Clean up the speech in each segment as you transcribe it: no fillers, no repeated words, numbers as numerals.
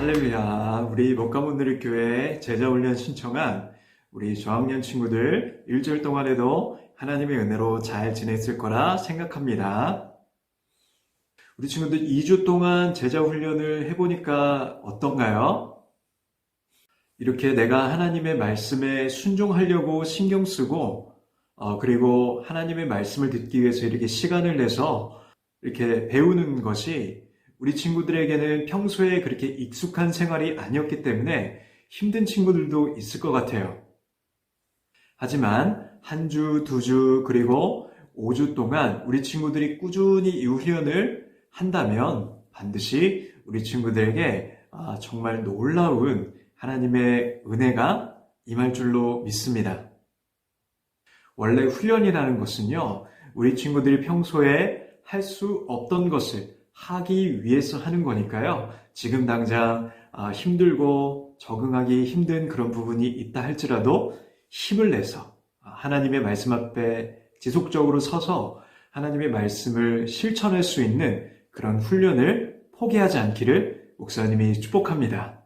할렐루야. 우리 목가문누리교회 제자훈련 신청한 우리 저학년 친구들 일주일 동안에도 하나님의 은혜로 잘 지냈을 거라 생각합니다. 우리 친구들 2주 동안 제자훈련을 해보니까 어떤가요? 이렇게 내가 하나님의 말씀에 순종하려고 신경 쓰고 그리고 하나님의 말씀을 듣기 위해서 이렇게 시간을 내서 이렇게 배우는 것이 우리 친구들에게는 평소에 그렇게 익숙한 생활이 아니었기 때문에 힘든 친구들도 있을 것 같아요. 하지만 한 주, 2주, 그리고 5주 동안 우리 친구들이 꾸준히 이 훈련을 한다면 반드시 우리 친구들에게 정말 놀라운 하나님의 은혜가 임할 줄로 믿습니다. 원래 훈련이라는 것은요, 우리 친구들이 평소에 할 수 없던 것을 하기 위해서 하는 거니까요. 지금 당장 힘들고 적응하기 힘든 그런 부분이 있다 할지라도 힘을 내서 하나님의 말씀 앞에 지속적으로 서서 하나님의 말씀을 실천할 수 있는 그런 훈련을 포기하지 않기를 목사님이 축복합니다.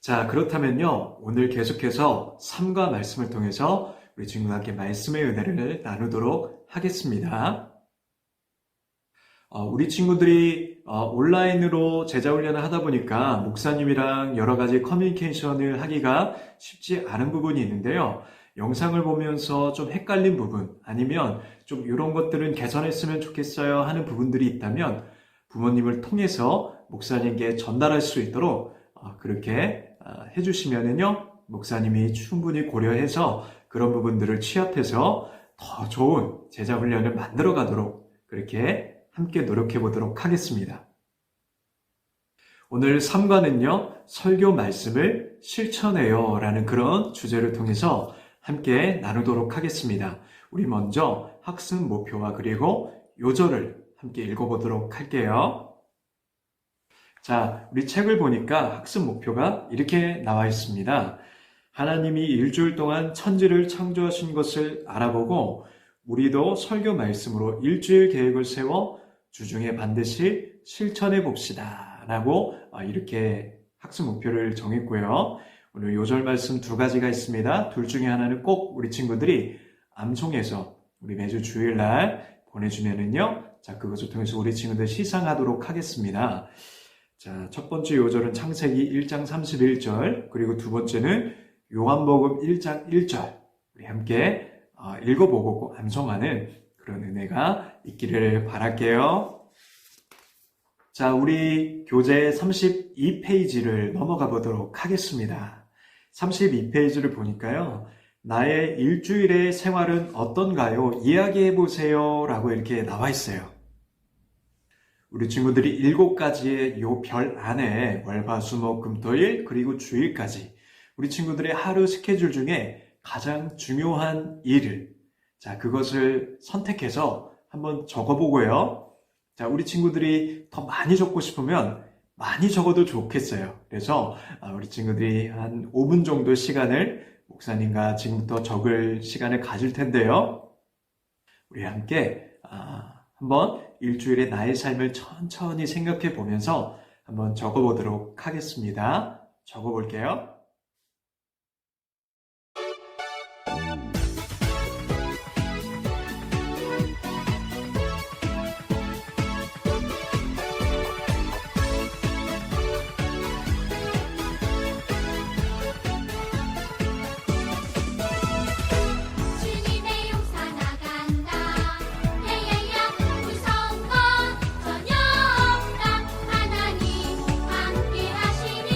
자, 그렇다면요, 오늘 계속해서 삶과 말씀을 통해서 우리 친구와 함께 말씀의 은혜를 나누도록 하겠습니다. 우리 친구들이 온라인으로 제자훈련을 하다 보니까 목사님이랑 여러 가지 커뮤니케이션을 하기가 쉽지 않은 부분이 있는데요. 영상을 보면서 좀 헷갈린 부분, 아니면 좀 이런 것들은 개선했으면 좋겠어요 하는 부분들이 있다면 부모님을 통해서 목사님께 전달할 수 있도록 그렇게 해주시면은요, 목사님이 충분히 고려해서 그런 부분들을 취합해서 더 좋은 제자훈련을 만들어 가도록 그렇게 함께 노력해 보도록 하겠습니다. 오늘 3과는요, 설교 말씀을 실천해요 라는 그런 주제를 통해서 함께 나누도록 하겠습니다. 우리 먼저 학습 목표와 그리고 요절을 함께 읽어보도록 할게요. 자, 우리 책을 보니까 학습 목표가 이렇게 나와 있습니다. 하나님이 일주일 동안 천지를 창조하신 것을 알아보고 우리도 설교 말씀으로 일주일 계획을 세워 주중에 반드시 실천해 봅시다 라고 이렇게 학습 목표를 정했고요. 오늘 요절 말씀 2가지가 있습니다. 둘 중에 하나는 꼭 우리 친구들이 암송해서 우리 매주 주일날 보내주면은요, 자, 그것을 통해서 우리 친구들 시상하도록 하겠습니다. 자, 첫 번째 요절은 창세기 1장 31절, 그리고 두 번째는 요한복음 1장 1절, 우리 함께 읽어보고 꼭 암송하는 그런 은혜가 있기를 바랄게요. 자, 우리 교재 32페이지를 넘어가 보도록 하겠습니다. 32페이지를 보니까요, 나의 일주일의 생활은 어떤가요? 이야기해 보세요 라고 이렇게 나와 있어요. 우리 친구들이 7가지의 요 별 안에 월, 수, 목, 금, 토, 일, 그리고 주일까지 우리 친구들의 하루 스케줄 중에 가장 중요한 일을, 자, 그것을 선택해서 한번 적어보고요. 자, 우리 친구들이 더 많이 적고 싶으면 많이 적어도 좋겠어요. 그래서 우리 친구들이 한 5분 정도 시간을 목사님과 지금부터 적을 시간을 가질 텐데요. 우리 함께 한번 일주일의 나의 삶을 천천히 생각해 보면서 한번 적어보도록 하겠습니다. 적어볼게요. 주님의 용사 나간다 헤야야 무서운 건 전혀 없다 하나님 함께 하시니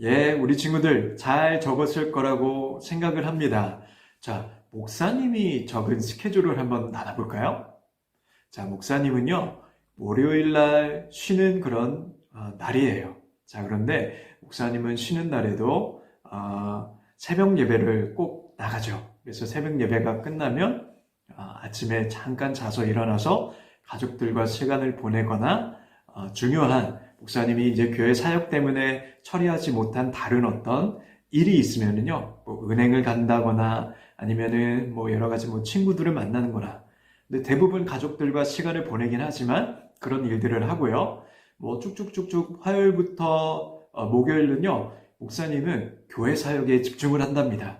예, 우리 친구들 잘 적었을 거라고 생각을 합니다. 자, 목사님이 적은 스케줄을 한번 나눠볼까요? 자, 목사님은요, 월요일 날 쉬는 그런 날이에요. 자, 그런데 목사님은 쉬는 날에도 새벽 예배를 꼭 나가죠. 그래서 새벽 예배가 끝나면 아침에 잠깐 자서 일어나서 가족들과 시간을 보내거나 중요한 목사님이 이제 교회 사역 때문에 처리하지 못한 다른 어떤 일이 있으면은요, 뭐 은행을 간다거나 아니면은 뭐 여러 가지 뭐 친구들을 만나는 거나. 근데 대부분 가족들과 시간을 보내긴 하지만 그런 일들을 하고요. 뭐 쭉쭉쭉쭉 화요일부터 목요일은요, 목사님은 교회 사역에 집중을 한답니다.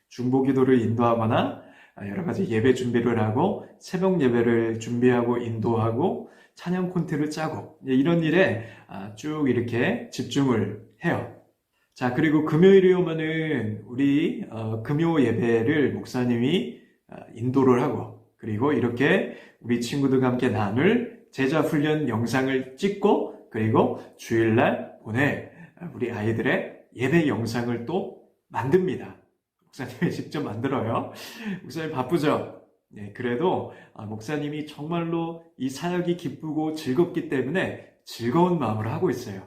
중보 기도를 인도하거나 여러 가지 예배 준비를 하고 새벽 예배를 준비하고 인도하고 찬양 콘테를 짜고 이런 일에 쭉 이렇게 집중을 해요. 자, 그리고 금요일이 오면은 우리 금요 예배를 목사님이 인도를 하고 그리고 이렇게 우리 친구들과 함께 나눌 제자 훈련 영상을 찍고 그리고 주일날 보낼 우리 아이들의 예배 영상을 또 만듭니다. 목사님이 직접 만들어요. 목사님 바쁘죠? 네, 그래도 목사님이 정말로 이 사역이 기쁘고 즐겁기 때문에 즐거운 마음으로 하고 있어요.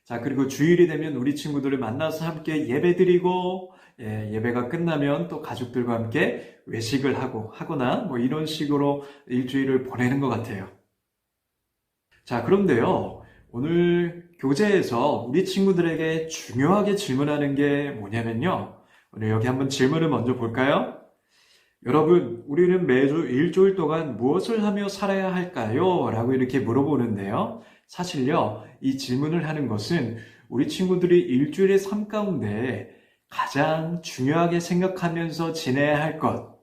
자, 그리고 주일이 되면 우리 친구들을 만나서 함께 예배드리고 예배가 끝나면 또 가족들과 함께 외식을 하거나 뭐 이런 식으로 일주일을 보내는 것 같아요. 자, 그런데요, 오늘 교재에서 우리 친구들에게 중요하게 질문하는 게 뭐냐면요. 오늘 여기 한번 질문을 먼저 볼까요? 여러분, 우리는 매주 일주일 동안 무엇을 하며 살아야 할까요? 라고 이렇게 물어보는데요. 사실요, 이 질문을 하는 것은 우리 친구들이 일주일의 삶 가운데 가장 중요하게 생각하면서 지내야 할 것,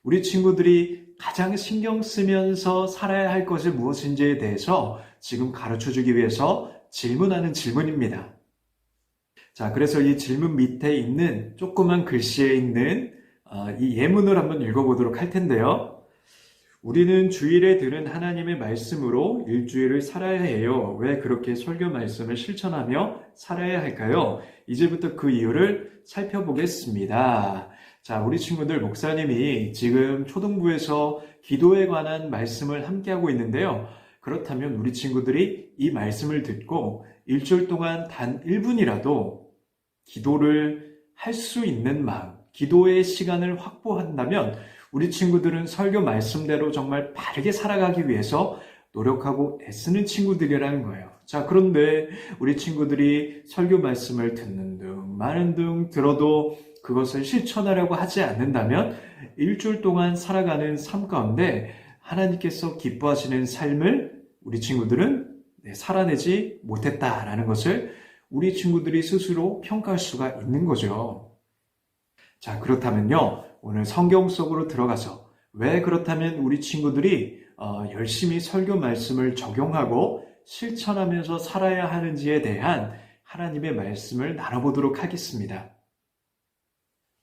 우리 친구들이 가장 신경 쓰면서 살아야 할 것이 무엇인지에 대해서 지금 가르쳐 주기 위해서 질문하는 질문입니다. 자, 그래서 이 질문 밑에 있는 조그만 글씨에 있는 이 예문을 한번 읽어보도록 할 텐데요. 우리는 주일에 들은 하나님의 말씀으로 일주일을 살아야 해요. 왜 그렇게 설교 말씀을 실천하며 살아야 할까요? 이제부터 그 이유를 살펴보겠습니다. 자, 우리 친구들 목사님이 지금 초등부에서 기도에 관한 말씀을 함께하고 있는데요. 그렇다면 우리 친구들이 이 말씀을 듣고 일주일 동안 단 1분이라도 기도를 할 수 있는 마음, 기도의 시간을 확보한다면 우리 친구들은 설교 말씀대로 정말 바르게 살아가기 위해서 노력하고 애쓰는 친구들이라는 거예요. 자, 그런데 우리 친구들이 설교 말씀을 듣는 등 많은 등 들어도 그것을 실천하려고 하지 않는다면 일주일 동안 살아가는 삶 가운데 하나님께서 기뻐하시는 삶을 우리 친구들은 살아내지 못했다라는 것을 우리 친구들이 스스로 평가할 수가 있는 거죠. 자, 그렇다면요, 오늘 성경 속으로 들어가서 왜 그렇다면 우리 친구들이 열심히 설교 말씀을 적용하고 실천하면서 살아야 하는지에 대한 하나님의 말씀을 나눠보도록 하겠습니다.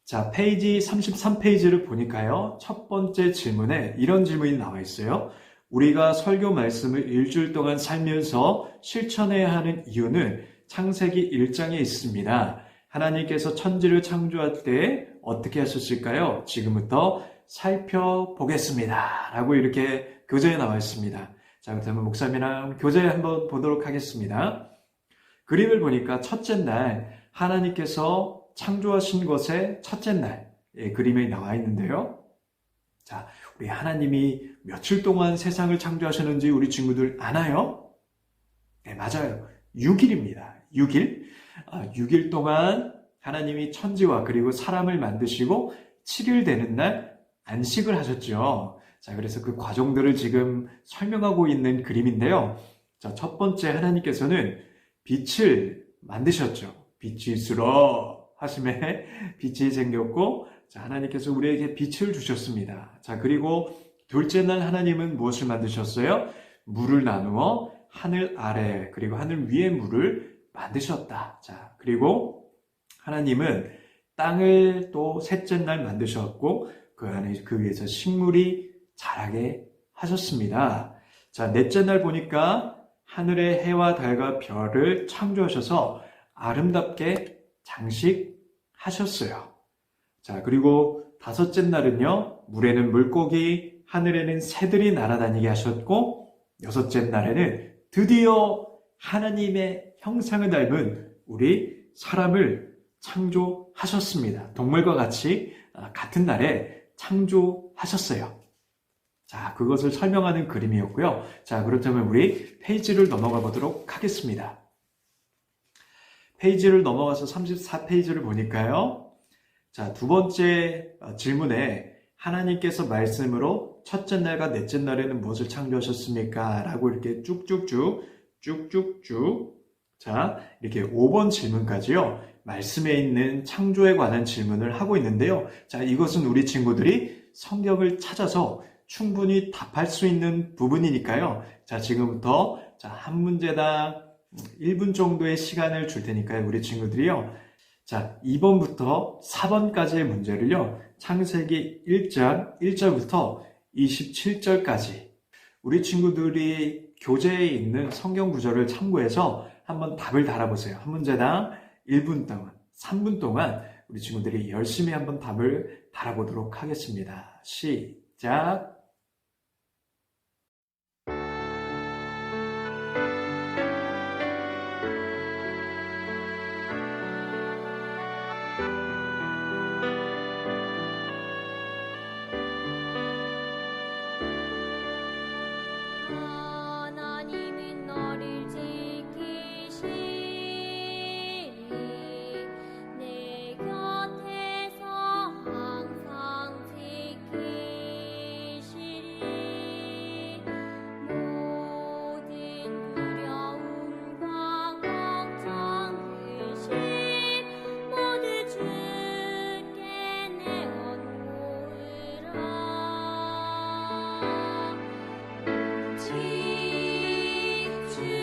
자, 페이지 33페이지를 보니까요, 첫 번째 질문에 이런 질문이 나와 있어요. 우리가 설교 말씀을 일주일 동안 살면서 실천해야 하는 이유는 창세기 1장에 있습니다. 하나님께서 천지를 창조할 때 어떻게 하셨을까요? 지금부터 살펴보겠습니다. 라고 이렇게 교재에 나와 있습니다. 자, 그렇다면 목사님이랑 교재 한번 보도록 하겠습니다. 그림을 보니까 첫째 날 하나님께서 창조하신 것의 첫째 날 그림에 나와 있는데요. 자, 우리 하나님이 며칠 동안 세상을 창조하셨는지 우리 친구들 아나요? 네, 맞아요. 6일입니다. 6일. 6일 동안 하나님이 천지와 그리고 사람을 만드시고 7일 되는 날 안식을 하셨죠. 자, 그래서 그 과정들을 지금 설명하고 있는 그림인데요. 자, 첫 번째 하나님께서는 빛을 만드셨죠. 빛이 있으라 하심에 빛이 생겼고, 자, 하나님께서 우리에게 빛을 주셨습니다. 자, 그리고 둘째 날 하나님은 무엇을 만드셨어요? 물을 나누어 하늘 아래 그리고 하늘 위에 물을 만드셨다. 자, 그리고 하나님은 땅을 또 셋째 날 만드셨고 그 안에 그 위에서 식물이 자라게 하셨습니다. 자, 넷째 날 보니까 하늘의 해와 달과 별을 창조하셔서 아름답게 장식하셨어요. 자, 그리고 다섯째 날은요, 물에는 물고기, 하늘에는 새들이 날아다니게 하셨고, 여섯째 날에는 드디어 하나님의 형상을 닮은 우리 사람을 창조하셨습니다. 동물과 같이 같은 날에 창조하셨어요. 자, 그것을 설명하는 그림이었고요. 자, 그렇다면 우리 페이지를 넘어가 보도록 하겠습니다. 페이지를 넘어가서 34페이지를 보니까요. 자, 두 번째 질문에 하나님께서 말씀으로 첫째 날과 넷째 날에는 무엇을 창조하셨습니까? 라고 이렇게 쭉쭉쭉 자, 이렇게 5번 질문까지요. 말씀에 있는 창조에 관한 질문을 하고 있는데요. 자, 이것은 우리 친구들이 성경을 찾아서 충분히 답할 수 있는 부분이니까요. 자, 지금부터 한 문제당 1분 정도의 시간을 줄 테니까요. 우리 친구들이요. 자, 2번부터 4번까지의 문제를요. 창세기 1장 1절부터 27절까지 우리 친구들이 교재에 있는 성경 구절을 참고해서 한번 답을 달아보세요. 한 문제당 1분 동안, 3분 동안 우리 친구들이 열심히 한번 답을 달아보도록 하겠습니다. 시작! 하나님은 너를 지키시리 내 곁에서 항상 지키시리 모든 두려움과 걱정 의심 모두 주께 내어놓으라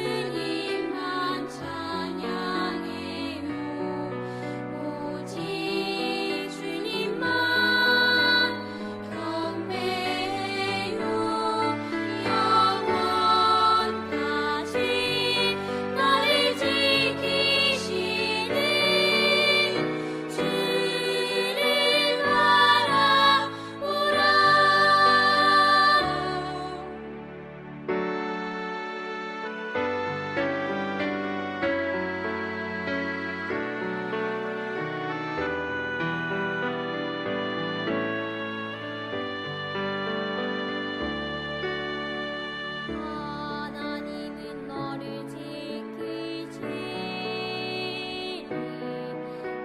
주님만 찬양해요 오직 주님만 경배해요 영원까지 너를 지키시는 주를 바라보라 하나님은 너를 지키시리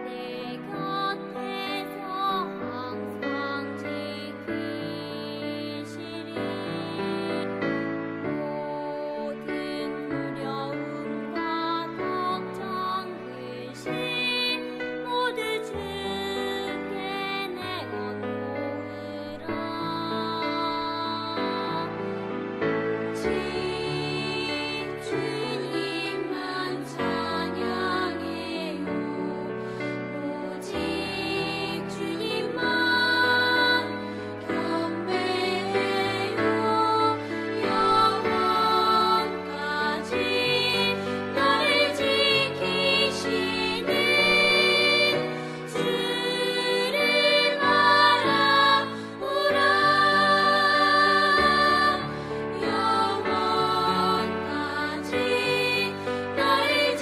내 곁에서 항상 지키시리 모든 두려움과 걱정 의심 모두 주께 내어놓으라 주님만 찬양해요 오직 주님만 경배해요 영원까지 너를 지키시는 주를 바라보라 영원까지 너를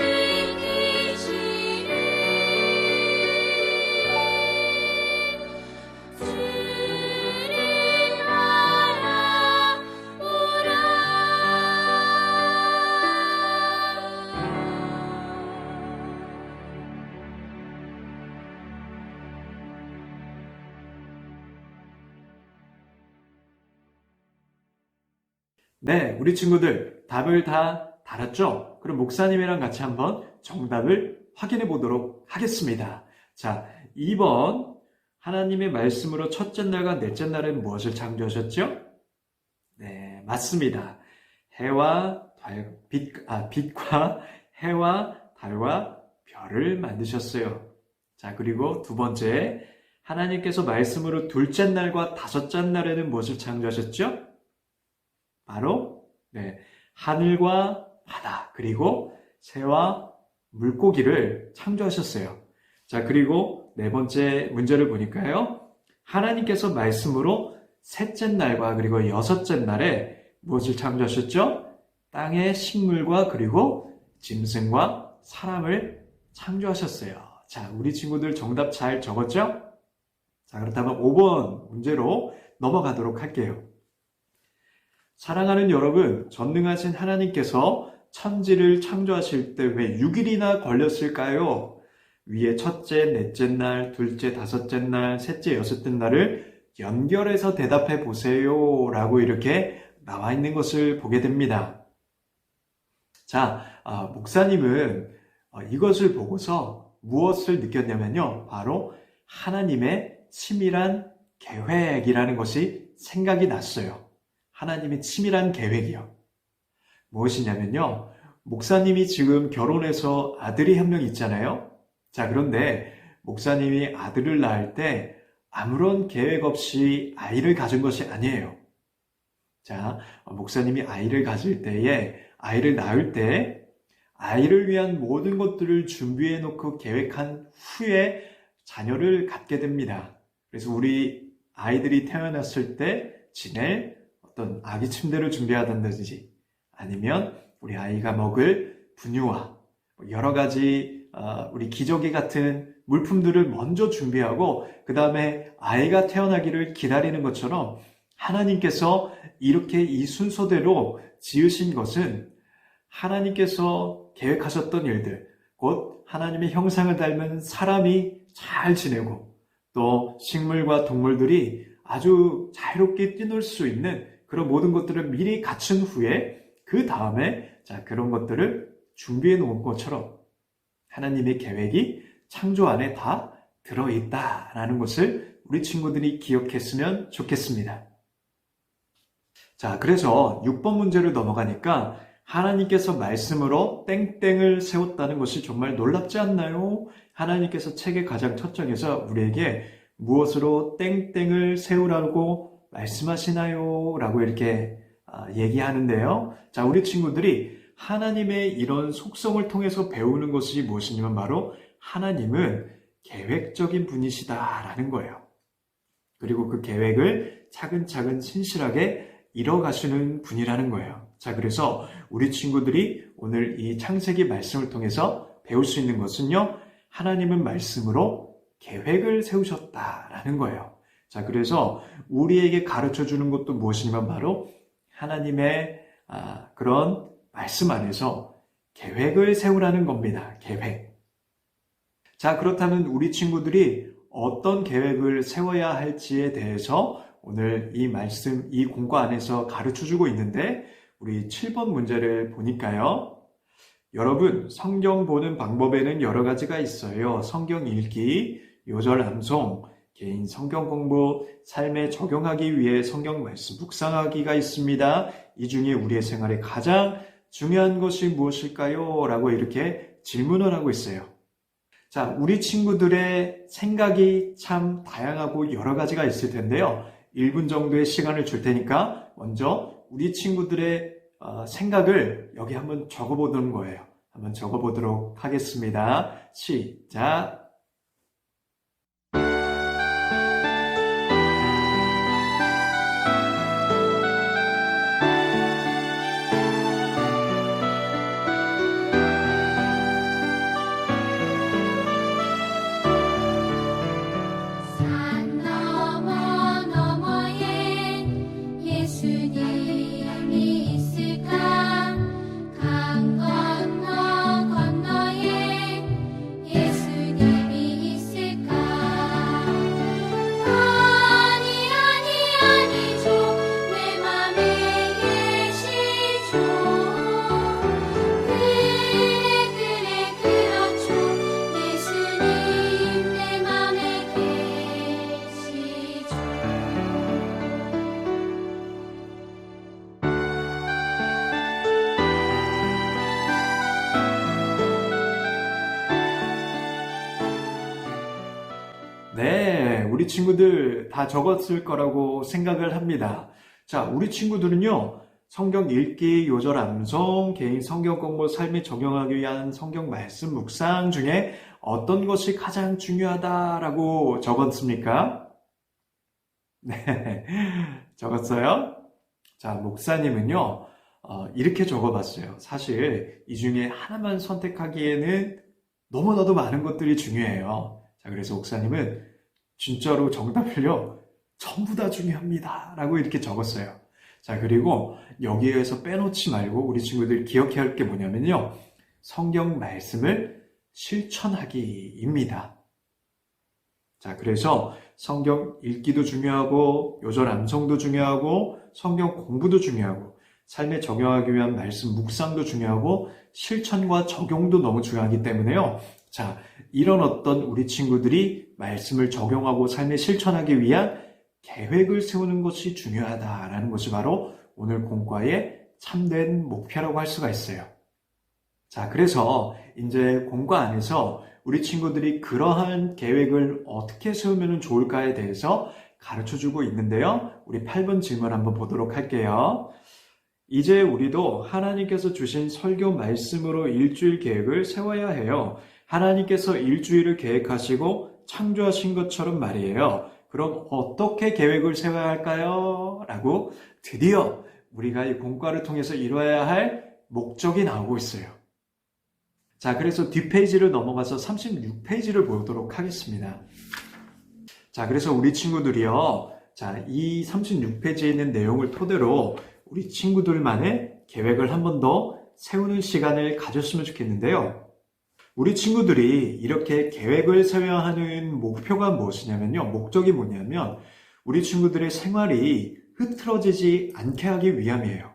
지키시는 주를 바라보라 네, 우리 친구들 답을 다 달았죠? 그럼 목사님이랑 같이 한번 정답을 확인해 보도록 하겠습니다. 자, 2번 하나님의 말씀으로 첫째 날과 넷째 날엔 무엇을 창조하셨죠? 네, 맞습니다. 빛과 해와 달과 별을 만드셨어요. 자, 그리고 두 번째, 하나님께서 말씀으로 둘째 날과 다섯째 날에는 무엇을 창조하셨죠? 바로 하늘과 바다, 그리고 새와 물고기를 창조하셨어요. 자, 그리고 네 번째 문제를 보니까요. 하나님께서 말씀으로 셋째 날과 그리고 여섯째 날에 무엇을 창조하셨죠? 땅의 식물과 그리고 짐승과 사람을 창조하셨어요. 자, 우리 친구들 정답 잘 적었죠? 자, 그렇다면 5번 문제로 넘어가도록 할게요. 사랑하는 여러분, 전능하신 하나님께서 천지를 창조하실 때 왜 6일이나 걸렸을까요? 위에 첫째, 넷째 날, 둘째, 다섯째 날, 셋째, 여섯째 날을 연결해서 대답해 보세요 라고 이렇게 나와 있는 것을 보게 됩니다. 자, 목사님은 이것을 보고서 무엇을 느꼈냐면요. 바로 하나님의 치밀한 계획이라는 것이 생각이 났어요. 하나님의 치밀한 계획이요. 무엇이냐면요. 목사님이 지금 결혼해서 아들이 한 명 있잖아요. 자, 그런데 목사님이 아들을 낳을 때 아무런 계획 없이 아이를 가진 것이 아니에요. 자, 목사님이 아이를 가질 때에, 아이를 낳을 때, 아이를 위한 모든 것들을 준비해 놓고 계획한 후에 자녀를 갖게 됩니다. 그래서 우리 아이들이 태어났을 때 지낼 어떤 아기 침대를 준비하든지 아니면 우리 아이가 먹을 분유와 여러 가지 우리 기저귀 같은 물품들을 먼저 준비하고 그 다음에 아이가 태어나기를 기다리는 것처럼 하나님께서 이렇게 이 순서대로 지으신 것은 하나님께서 계획하셨던 일들, 곧 하나님의 형상을 닮은 사람이 잘 지내고 또 식물과 동물들이 아주 자유롭게 뛰놀 수 있는 그런 모든 것들을 미리 갖춘 후에 그 다음에 그런 것들을 준비해 놓은 것처럼 하나님의 계획이 창조 안에 다 들어있다라는 것을 우리 친구들이 기억했으면 좋겠습니다. 자, 그래서 6번 문제를 넘어가니까 하나님께서 말씀으로 땡땡을 세웠다는 것이 정말 놀랍지 않나요? 하나님께서 책의 가장 첫 장에서 우리에게 무엇으로 땡땡을 세우라고 말씀하시나요? 라고 이렇게 얘기하는데요. 자, 우리 친구들이 하나님의 이런 속성을 통해서 배우는 것이 무엇이냐면 바로 하나님은 계획적인 분이시다라는 거예요. 그리고 그 계획을 차근차근 신실하게 이뤄가시는 분이라는 거예요. 자, 그래서 우리 친구들이 오늘 이 창세기 말씀을 통해서 배울 수 있는 것은요, 하나님은 말씀으로 계획을 세우셨다라는 거예요. 자, 그래서 우리에게 가르쳐 주는 것도 무엇이냐면 바로 하나님의 그런 말씀 안에서 계획을 세우라는 겁니다. 계획. 자, 그렇다면 우리 친구들이 어떤 계획을 세워야 할지에 대해서 오늘 이 말씀, 이 공과 안에서 가르쳐 주고 있는데 우리 7번 문제를 보니까요. 여러분, 성경 보는 방법에는 여러 가지가 있어요. 성경 읽기, 요절 암송, 개인 성경 공부, 삶에 적용하기 위해 성경 말씀 묵상하기가 있습니다. 이 중에 우리의 생활에 가장 중요한 것이 무엇일까요? 라고 이렇게 질문을 하고 있어요. 자, 우리 친구들의 생각이 참 다양하고 여러 가지가 있을 텐데요. 1분 정도의 시간을 줄 테니까 먼저 우리 친구들의 생각을 여기 한번 적어보는 거예요. 한번 적어보도록 하겠습니다. 시작! 산 너머 너머엔 예수님이 있을까? 강 건너 건너엔 예수님이 있을까? 아니죠. 내 맘에 계시죠. 그렇죠. 예수님 내 맘에 계시죠. 네, 우리 친구들 다 적었을 거라고 생각을 합니다. 자, 우리 친구들은요, 성경 읽기, 요절 암송, 개인 성경 공부, 삶에 적용하기 위한 성경 말씀 묵상 중에 어떤 것이 가장 중요하다라고 적었습니까? 네, 적었어요? 자, 목사님은요, 이렇게 적어봤어요. 사실 이 중에 하나만 선택하기에는 너무나도 많은 것들이 중요해요. 자, 그래서 목사님은 진짜로 정답을요, 전부 다 중요합니다. 라고 이렇게 적었어요. 자, 그리고 여기에서 빼놓지 말고 우리 친구들 기억해야 할 게 뭐냐면요, 성경 말씀을 실천하기입니다. 자, 그래서 성경 읽기도 중요하고, 요절 암송도 중요하고, 성경 공부도 중요하고, 삶에 적용하기 위한 말씀 묵상도 중요하고, 실천과 적용도 너무 중요하기 때문에요. 자, 이런 어떤 우리 친구들이 말씀을 적용하고 삶에 실천하기 위한 계획을 세우는 것이 중요하다라는 것이 바로 오늘 공과의 참된 목표라고 할 수가 있어요. 자, 그래서 이제 공과 안에서 우리 친구들이 그러한 계획을 어떻게 세우면 좋을까에 대해서 가르쳐주고 있는데요. 우리 8번 질문 한번 보도록 할게요. 이제 우리도 하나님께서 주신 설교 말씀으로 일주일 계획을 세워야 해요. 하나님께서 일주일을 계획하시고 창조하신 것처럼 말이에요. 그럼 어떻게 계획을 세워야 할까요? 라고 드디어 우리가 이 공과를 통해서 이루어야 할 목적이 나오고 있어요. 자, 그래서 뒷페이지를 넘어가서 36페이지를 보도록 하겠습니다. 자, 그래서 우리 친구들이요. 자, 이 36페이지에 있는 내용을 토대로 우리 친구들만의 계획을 한 번 더 세우는 시간을 가졌으면 좋겠는데요. 우리 친구들이 이렇게 계획을 세워야 하는 목표가 무엇이냐면요. 목적이 뭐냐면 우리 친구들의 생활이 흐트러지지 않게 하기 위함이에요.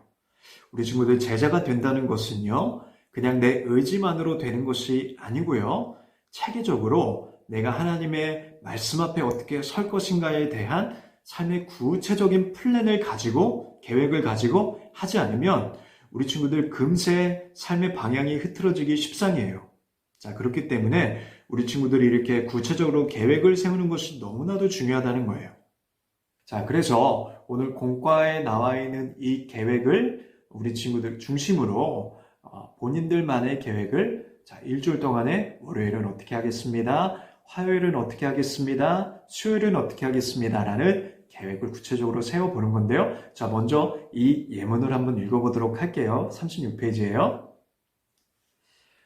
우리 친구들 제자가 된다는 것은요. 그냥 내 의지만으로 되는 것이 아니고요. 체계적으로 내가 하나님의 말씀 앞에 어떻게 설 것인가에 대한 삶의 구체적인 플랜을 가지고 계획을 가지고 하지 않으면 우리 친구들 금세 삶의 방향이 흐트러지기 십상이에요. 자, 그렇기 때문에 우리 친구들이 이렇게 구체적으로 계획을 세우는 것이 너무나도 중요하다는 거예요. 자, 그래서 오늘 공과에 나와 있는 이 계획을 우리 친구들 중심으로 본인들만의 계획을 자, 일주일 동안에 월요일은 어떻게 하겠습니다. 화요일은 어떻게 하겠습니다. 수요일은 어떻게 하겠습니다. 라는 계획을 구체적으로 세워보는 건데요. 자, 먼저 이 예문을 한번 읽어보도록 할게요. 36페이지예요.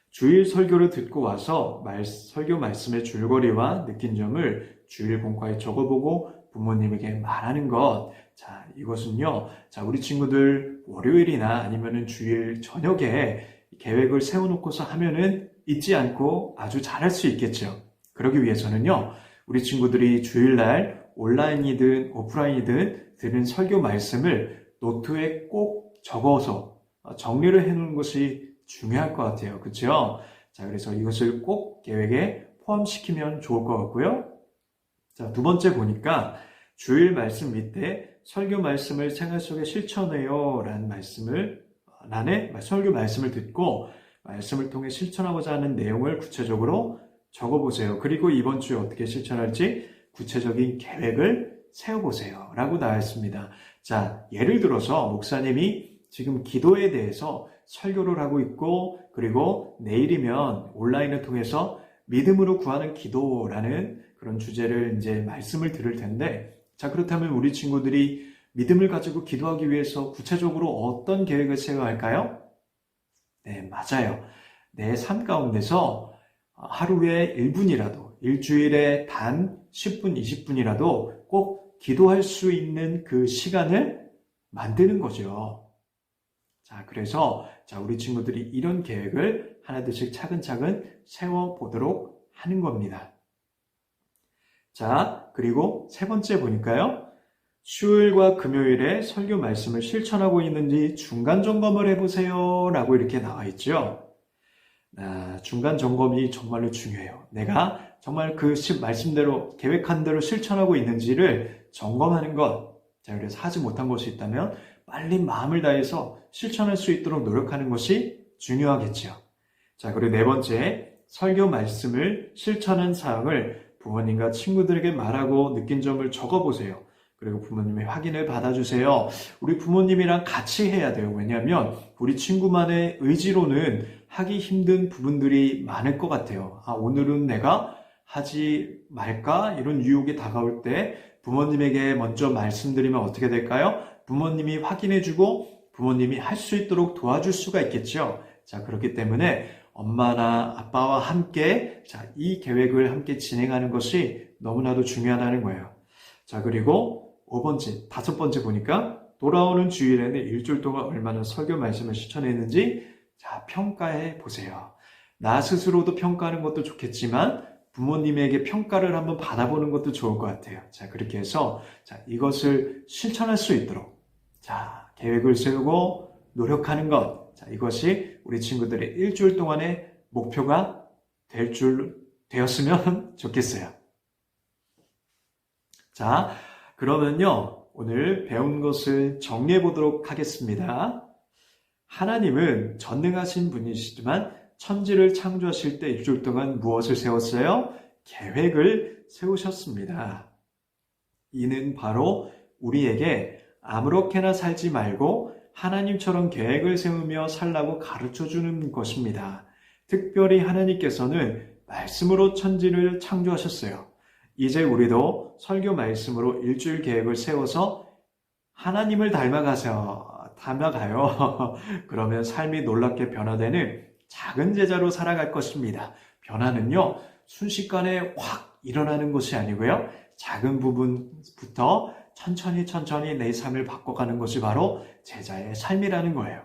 주일 설교를 듣고 와서 설교 말씀의 줄거리와 느낀 점을 주일 공과에 적어보고 부모님에게 말하는 것. 자, 이것은요. 자, 우리 친구들 월요일이나 아니면은 주일 저녁에 계획을 세워놓고서 하면은 잊지 않고 아주 잘할 수 있겠죠. 그러기 위해서는요. 우리 친구들이 주일날 온라인이든 오프라인이든 들은 설교 말씀을 노트에 꼭 적어서 정리를 해놓는 것이 중요할 것 같아요. 그렇죠? 자, 그래서 이것을 꼭 계획에 포함시키면 좋을 것 같고요. 자, 두 번째 보니까 주일 말씀 밑에 설교 말씀을 생활 속에 실천해요 라는 설교 말씀을 듣고 말씀을 통해 실천하고자 하는 내용을 구체적으로 적어보세요. 그리고 이번 주에 어떻게 실천할지 구체적인 계획을 세워보세요 라고 나와 있습니다. 자, 예를 들어서 목사님이 지금 기도에 대해서 설교를 하고 있고 그리고 내일이면 온라인을 통해서 믿음으로 구하는 기도라는 그런 주제를 이제 말씀을 들을 텐데 자, 그렇다면 우리 친구들이 믿음을 가지고 기도하기 위해서 구체적으로 어떤 계획을 세워야 할까요? 네, 맞아요. 내 삶 가운데서 하루에 1분이라도 일주일에 단 10분, 20분이라도 꼭 기도할 수 있는 그 시간을 만드는 거죠. 자, 그래서 우리 친구들이 이런 계획을 하나둘씩 차근차근 세워보도록 하는 겁니다. 자, 그리고 세 번째 보니까요. 수요일과 금요일에 설교 말씀을 실천하고 있는지 중간 점검을 해보세요 라고 이렇게 나와 있죠. 중간 점검이 정말로 중요해요. 내가 정말 그 말씀대로 계획한 대로 실천하고 있는지를 점검하는 것. 자, 그래서 하지 못한 것이 있다면 빨리 마음을 다해서 실천할 수 있도록 노력하는 것이 중요하겠죠. 자, 그리고 네 번째, 설교 말씀을 실천한 사항을 부모님과 친구들에게 말하고 느낀 점을 적어보세요. 그리고 부모님의 확인을 받아주세요. 우리 부모님이랑 같이 해야 돼요. 왜냐하면 우리 친구만의 의지로는 하기 힘든 부분들이 많을 것 같아요. 오늘은 내가 하지 말까? 이런 유혹이 다가올 때 부모님에게 먼저 말씀드리면 어떻게 될까요? 부모님이 확인해주고 부모님이 할 수 있도록 도와줄 수가 있겠죠. 자, 그렇기 때문에 엄마나 아빠와 함께 이 계획을 함께 진행하는 것이 너무나도 중요하다는 거예요. 자, 그리고 다섯 번째 보니까 돌아오는 주일에는 일주일 동안 얼마나 설교 말씀을 실천했는지 평가해 보세요. 나 스스로도 평가하는 것도 좋겠지만 부모님에게 평가를 한번 받아보는 것도 좋을 것 같아요. 자, 그렇게 해서 이것을 실천할 수 있도록 계획을 세우고 노력하는 것. 이것이 우리 친구들의 일주일 동안의 목표가 되었으면 좋겠어요. 자, 그러면요, 오늘 배운 것을 정리해 보도록 하겠습니다. 하나님은 전능하신 분이시지만 천지를 창조하실 때 일주일 동안 무엇을 세웠어요? 계획을 세우셨습니다. 이는 바로 우리에게 아무렇게나 살지 말고 하나님처럼 계획을 세우며 살라고 가르쳐 주는 것입니다. 특별히 하나님께서는 말씀으로 천지를 창조하셨어요. 이제 우리도 설교 말씀으로 일주일 계획을 세워서 하나님을 닮아가요. 그러면 삶이 놀랍게 변화되는 작은 제자로 살아갈 것입니다. 변화는요, 순식간에 확 일어나는 것이 아니고요, 작은 부분부터 천천히 내 삶을 바꿔가는 것이 바로 제자의 삶이라는 거예요.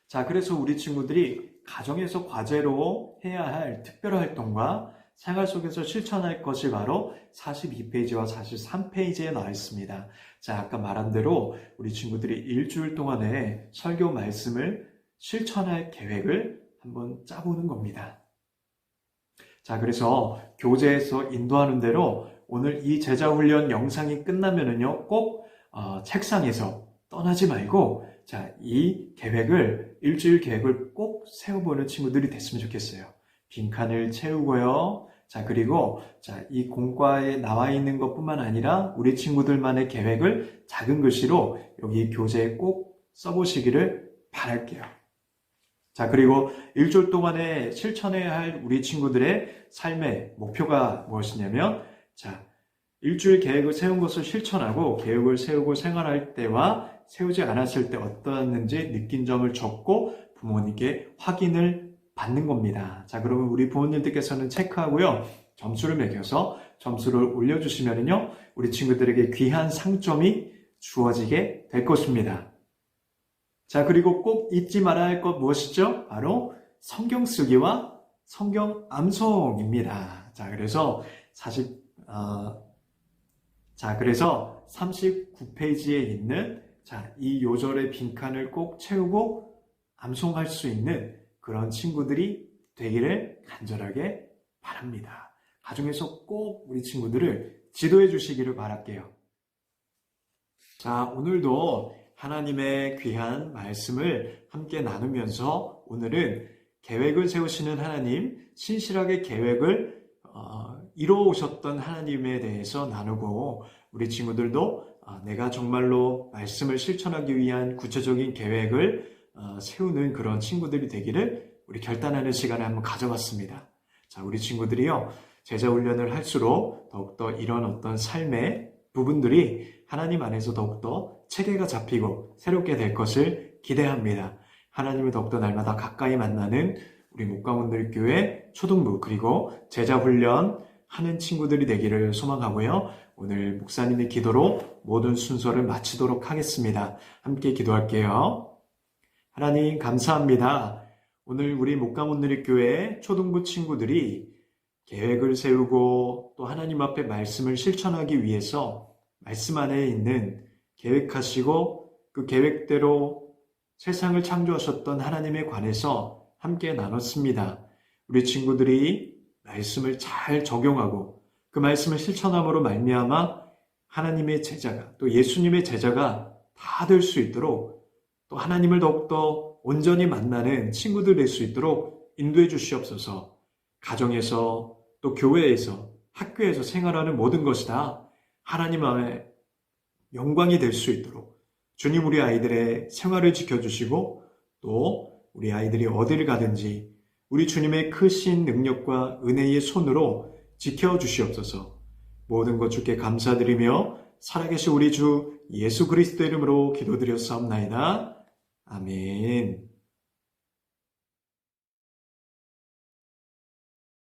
자, 그래서 우리 친구들이 가정에서 과제로 해야 할 특별 활동과 생활 속에서 실천할 것이 바로 42페이지와 43페이지에 나와 있습니다. 자, 아까 말한 대로 우리 친구들이 일주일 동안의 설교 말씀을 실천할 계획을 한번 짜보는 겁니다. 자, 그래서 교재에서 인도하는 대로 오늘 이 제자훈련 영상이 끝나면은요, 꼭 책상에서 떠나지 말고 이 일주일 계획을 꼭 세워보는 친구들이 됐으면 좋겠어요. 빈칸을 채우고요. 그리고 이 공과에 나와 있는 것뿐만 아니라 우리 친구들만의 계획을 작은 글씨로 여기 교재에 꼭 써보시기를 바랄게요. 자, 그리고 일주일 동안에 실천해야 할 우리 친구들의 삶의 목표가 무엇이냐면, 일주일 계획을 세운 것을 실천하고 계획을 세우고 생활할 때와 세우지 않았을 때 어떠했는지 느낀 점을 적고 부모님께 확인을 받는 겁니다. 자, 그러면 우리 부모님들께서는 체크하고요, 점수를 매겨서 점수를 올려주시면요, 우리 친구들에게 귀한 상점이 주어지게 될 것입니다. 자, 그리고 꼭 잊지 말아야 할 것 무엇이죠? 바로 성경 쓰기와 성경 암송입니다. 그래서 39페이지에 있는 이 요절의 빈칸을 꼭 채우고 암송할 수 있는 그런 친구들이 되기를 간절하게 바랍니다. 가정에서 꼭 우리 친구들을 지도해 주시기를 바랄게요. 자, 오늘도 하나님의 귀한 말씀을 함께 나누면서 오늘은 계획을 세우시는 하나님, 신실하게 계획을 이루어 오셨던 하나님에 대해서 나누고, 우리 친구들도 내가 정말로 말씀을 실천하기 위한 구체적인 계획을 세우는 그런 친구들이 되기를 우리 결단하는 시간을 한번 가져봤습니다. 자, 우리 친구들이요, 제자 훈련을 할수록 더욱더 이런 어떤 삶의 부분들이 하나님 안에서 더욱더 체계가 잡히고 새롭게 될 것을 기대합니다. 하나님을 더욱더 날마다 가까이 만나는 우리 목강원들교회 초등부 그리고 제자 훈련 하는 친구들이 되기를 소망하고요. 오늘 목사님의 기도로 모든 순서를 마치도록 하겠습니다. 함께 기도할게요. 하나님 감사합니다. 오늘 우리 목강원들교회 초등부 친구들이 계획을 세우고 또 하나님 앞에 말씀을 실천하기 위해서 말씀 안에 있는 계획하시고 그 계획대로 세상을 창조하셨던 하나님에 관해서 함께 나눴습니다. 우리 친구들이 말씀을 잘 적용하고 그 말씀을 실천함으로 말미암아 하나님의 제자가 또 예수님의 제자가 다 될 수 있도록 또 하나님을 더욱더 온전히 만나는 친구들 될 수 있도록 인도해 주시옵소서. 가정에서 또 교회에서 학교에서 생활하는 모든 것이 다 하나님 안에 영광이 될 수 있도록 주님 우리 아이들의 생활을 지켜주시고 또 우리 아이들이 어디를 가든지 우리 주님의 크신 능력과 은혜의 손으로 지켜주시옵소서. 모든 것 주께 감사드리며 살아계신 우리 주 예수 그리스도 이름으로 기도드렸사옵나이다. 아멘.